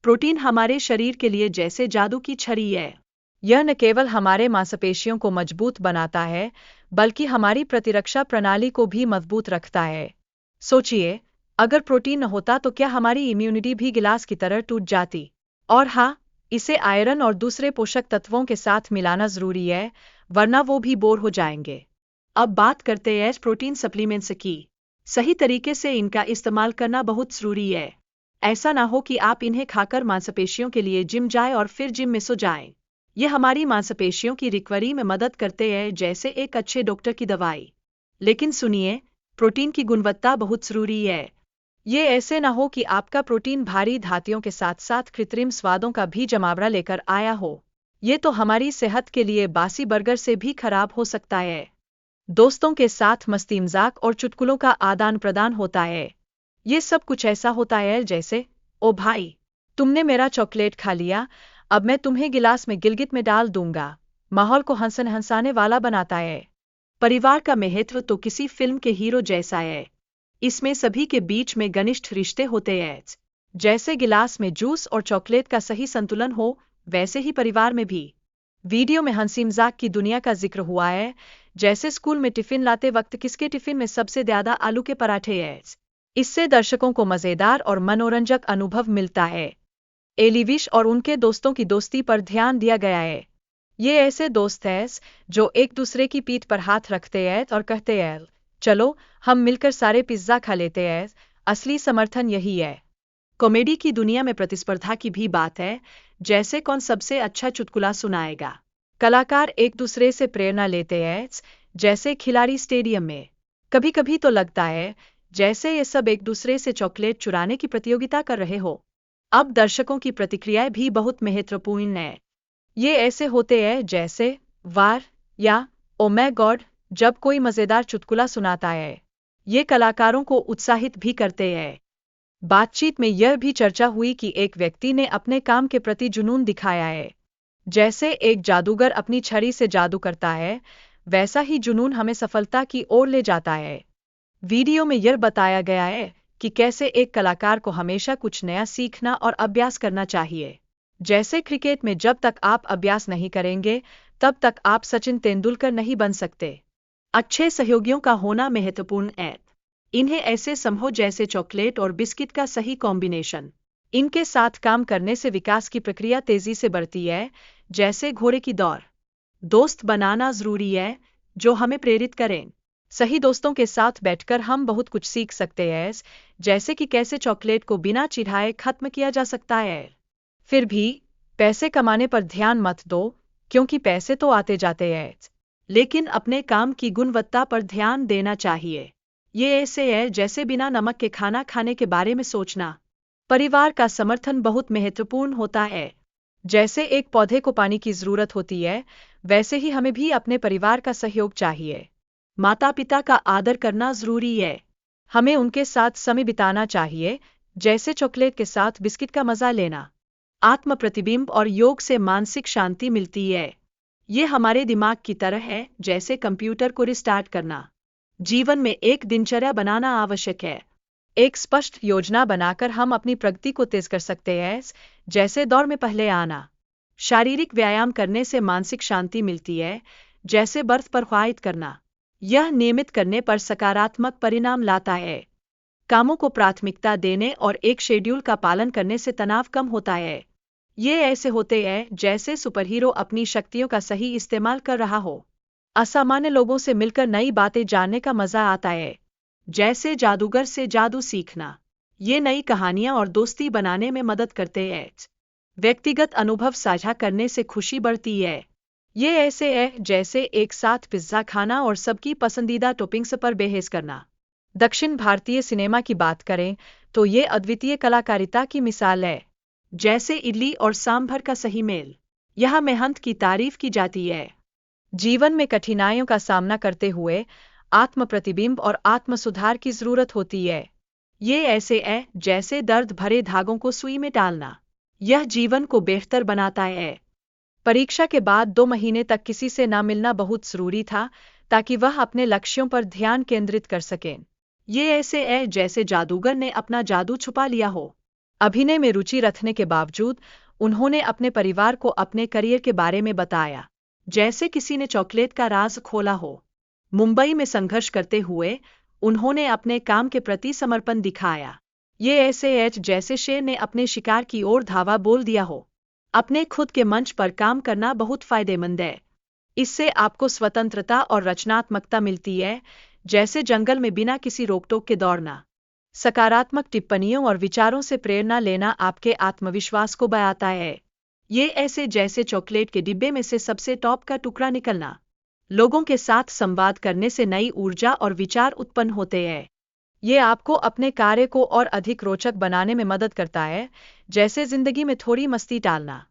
Protein हमारे शरीर के लिए जैसे जादू की छड़ी है। यह न केवल हमारे मांसपेशियों को मजबूत बनाता है, बल्कि हमारी प्रतिरक्षा प्रणाली को भी मजबूत रखता है। सोचिए, अगर प्रोटीन न होता तो क्या हमारी इम्यूनिटी भी गिलास की तरह टूट जाती? और हाँ, इसे आयरन और दूसरे पोषक तत्वों के साथ मिलाना जरूरी है, वरना वो भी बोर हो जाएंगे। अब बात करते हैं प्रोटीन सप्लीमेंट्स की। सही तरीके से इनका इस्तेमाल करना बहुत जरूरी है। ऐसा ना हो कि आप इन्हें खाकर मांसपेशियों के लिए जिम जाएं और फिर जिम में सो जाएं। ये हमारी मांसपेशियों की रिकवरी में मदद करते हैं, जैसे एक अच्छे डॉक्टर की दवाई। लेकिन सुनिए, प्रोटीन की गुणवत्ता बहुत जरूरी है। ये ऐसे ना हो कि आपका प्रोटीन भारी धातुओं के साथ साथ कृत्रिम स्वादों का भी जमावड़ा लेकर आया हो। ये तो हमारी सेहत के लिए बासी बर्गर से भी खराब हो सकता है। दोस्तों के साथ मस्ती मजाक और चुटकुलों का आदान प्रदान होता है। ये सब कुछ ऐसा होता है जैसे, ओ भाई, तुमने मेरा चॉकलेट खा लिया, अब मैं तुम्हें गिलास में गिलगित में डाल दूंगा। माहौल को हंसन हंसाने वाला बनाता है। परिवार का महत्व तो किसी फिल्म के हीरो जैसा है। इसमें सभी के बीच में घनिष्ठ रिश्ते होते हैं। जैसे गिलास में जूस और चॉकलेट का सही संतुलन हो, वैसे ही परिवार में भी। वीडियो में हंसी मजाक की दुनिया का जिक्र हुआ है, जैसे स्कूल में टिफिन लाते वक्त किसके टिफिन में सबसे ज्यादा आलू के पराठे हैं। इससे दर्शकों को मजेदार और मनोरंजक अनुभव मिलता है। एलिविश और उनके दोस्तों की दोस्ती पर ध्यान दिया गया है। ये ऐसे दोस्त हैं जो एक दूसरे की पीठ पर हाथ रखते हैं और कहते हैं, चलो हम मिलकर सारे पिज्जा खा लेते हैं। असली समर्थन यही है। कॉमेडी की दुनिया में प्रतिस्पर्धा की भी बात है, जैसे कौन सबसे अच्छा चुटकुला सुनाएगा। कलाकार एक दूसरे से प्रेरणा लेते हैं, जैसे खिलाड़ी स्टेडियम में। कभी कभी तो लगता है जैसे ये सब एक दूसरे से चॉकलेट चुराने की प्रतियोगिता कर रहे हो। अब दर्शकों की प्रतिक्रियाएं भी बहुत महत्वपूर्ण है। ये ऐसे होते हैं जैसे, वार या ओ माय गॉड, जब कोई मजेदार चुटकुला सुनाता है। ये कलाकारों को उत्साहित भी करते हैं। बातचीत में यह भी चर्चा हुई कि एक व्यक्ति ने अपने काम के प्रति जुनून दिखाया है। जैसे एक जादूगर अपनी छड़ी से जादू करता है, वैसा ही जुनून हमें सफलता की ओर ले जाता है। वीडियो में यह बताया गया है कि कैसे एक कलाकार को हमेशा कुछ नया सीखना और अभ्यास करना चाहिए। जैसे क्रिकेट में जब तक आप अभ्यास नहीं करेंगे, तब तक आप सचिन तेंदुलकर नहीं बन सकते। अच्छे सहयोगियों का होना महत्वपूर्ण है। इन्हें ऐसे समूह जैसे चॉकलेट और बिस्किट का सही कॉम्बिनेशन। इनके साथ काम करने से विकास की प्रक्रिया तेजी से बढ़ती है, जैसे घोड़े की दौड़। दोस्त बनाना जरूरी है जो हमें प्रेरित करें। सही दोस्तों के साथ बैठकर हम बहुत कुछ सीख सकते हैं, जैसे कि कैसे चॉकलेट को बिना चिढ़ाए खत्म किया जा सकता है। फिर भी पैसे कमाने पर ध्यान मत दो, क्योंकि पैसे तो आते जाते हैं, लेकिन अपने काम की गुणवत्ता पर ध्यान देना चाहिए। ये ऐसे है जैसे बिना नमक के खाना खाने के बारे में सोचना। परिवार का समर्थन बहुत महत्वपूर्ण होता है। जैसे एक पौधे को पानी की जरूरत होती है, वैसे ही हमें भी अपने परिवार का सहयोग चाहिए। माता पिता का आदर करना जरूरी है। हमें उनके साथ समय बिताना चाहिए, जैसे चॉकलेट के साथ बिस्किट का मजा लेना। आत्म प्रतिबिंब और योग से मानसिक शांति मिलती है। ये हमारे दिमाग की तरह है जैसे कंप्यूटर को रिस्टार्ट करना। जीवन में एक दिनचर्या बनाना आवश्यक है। एक स्पष्ट योजना बनाकर हम अपनी प्रगति को तेज कर सकते हैं, जैसे दौड़ में पहले आना। शारीरिक व्यायाम करने से मानसिक शांति मिलती है, जैसे बर्फ पर ख्वाहिश करना। यह नियमित करने पर सकारात्मक परिणाम लाता है। कामों को प्राथमिकता देने और एक शेड्यूल का पालन करने से तनाव कम होता है। ये ऐसे होते हैं जैसे सुपरहीरो अपनी शक्तियों का सही इस्तेमाल कर रहा हो। असामान्य लोगों से मिलकर नई बातें जानने का मजा आता है, जैसे जादूगर से जादू सीखना। ये नई कहानियां और दोस्ती बनाने में मदद करते हैं। व्यक्तिगत अनुभव साझा करने से खुशी बढ़ती है। ये ऐसे है जैसे एक साथ पिज्जा खाना और सबकी पसंदीदा टॉपिंग्स पर बहस करना। दक्षिण भारतीय सिनेमा की बात करें तो ये अद्वितीय कलाकारिता की मिसाल है। जैसे इडली और सांभर का सही मेल। यहाँ मेहनत की तारीफ की जाती है। जीवन में कठिनाइयों का सामना करते हुए आत्म प्रतिबिंब और आत्म सुधार की जरूरत होती है। ये ऐसे है जैसे दर्द भरे धागों को सुई में डालना। यह जीवन को बेहतर बनाता है। परीक्षा के बाद 2 महीने तक किसी से ना मिलना बहुत जरूरी था, ताकि वह अपने लक्ष्यों पर ध्यान केंद्रित कर सकें। ये ऐसे है जैसे जादूगर ने अपना जादू छुपा लिया हो। अभिनय में रुचि रखने के बावजूद उन्होंने अपने परिवार को अपने करियर के बारे में बताया, जैसे किसी ने चॉकलेट का राज खोला हो। मुंबई में संघर्ष करते हुए उन्होंने अपने काम के प्रति समर्पण दिखाया। ये ऐसे है जैसे शेर ने अपने शिकार की ओर धावा बोल दिया हो। अपने खुद के मंच पर काम करना बहुत फायदेमंद है। इससे आपको स्वतंत्रता और रचनात्मकता मिलती है, जैसे जंगल में बिना किसी रोकटोक के दौड़ना। सकारात्मक टिप्पणियों और विचारों से प्रेरणा लेना आपके आत्मविश्वास को बढ़ाता है। ये ऐसे जैसे चॉकलेट के डिब्बे में से सबसे टॉप का टुकड़ा निकलना। लोगों के साथ संवाद करने से नई ऊर्जा और विचार उत्पन्न होते हैं। ये आपको अपने कार्य को और अधिक रोचक बनाने में मदद करता है, जैसे जिंदगी में थोड़ी मस्ती डालना।